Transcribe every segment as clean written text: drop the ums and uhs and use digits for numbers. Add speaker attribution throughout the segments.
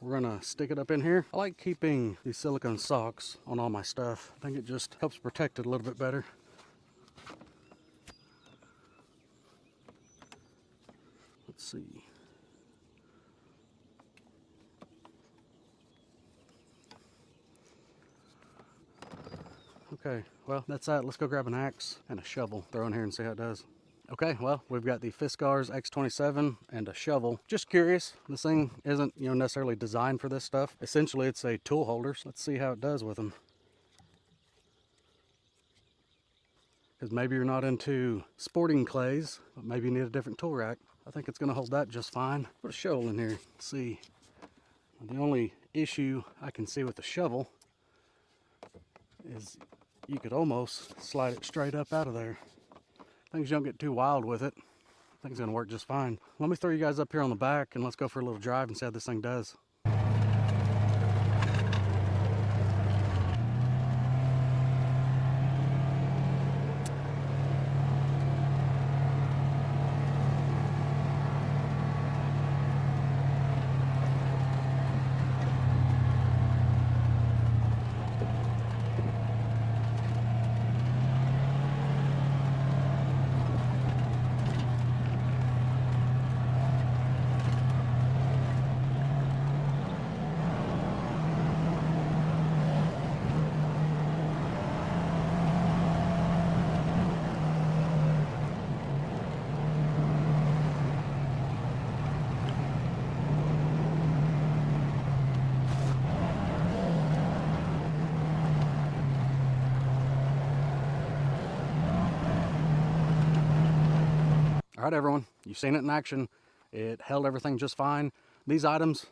Speaker 1: we're gonna stick it up in here. I like keeping these silicone socks on all my stuff. I think it just helps protect it a little bit better. Let's see. Okay, well, that's that. Let's go grab an axe and a shovel, throw in here and see how it does. Okay, well, we've got the Fiskars X27 and a shovel. Just curious, this thing isn't, necessarily designed for this stuff. Essentially, it's a tool holder. So let's see how it does with them. Because maybe you're not into sporting clays, but maybe you need a different tool rack. I think it's gonna hold that just fine. Put a shovel in here, let's see. The only issue I can see with the shovel is you could almost slide it straight up out of there. Things don't get too wild with it. I think it's gonna work just fine. Let me throw you guys up here on the back and let's go for a little drive and see how this thing does. All right, everyone, you've seen it in action. It held everything just fine. These items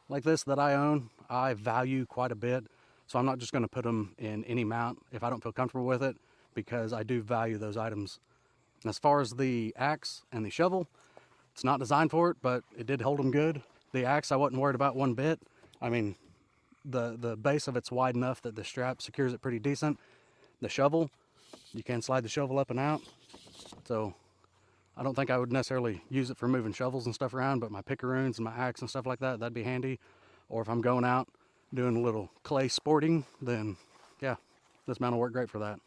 Speaker 1: like this that I own, I value quite a bit. So I'm not just gonna put them in any mount if I don't feel comfortable with it, because I do value those items. And as far as the axe and the shovel, it's not designed for it, but it did hold them good. The axe I wasn't worried about one bit. I mean, the base of it's wide enough that the strap secures it pretty decent. The shovel, you can slide the shovel up and out. So I don't think I would necessarily use it for moving shovels and stuff around, but my pickaroons and my axe and stuff like that, that'd be handy. Or if I'm going out doing a little clay sporting, then yeah, this mount will work great for that.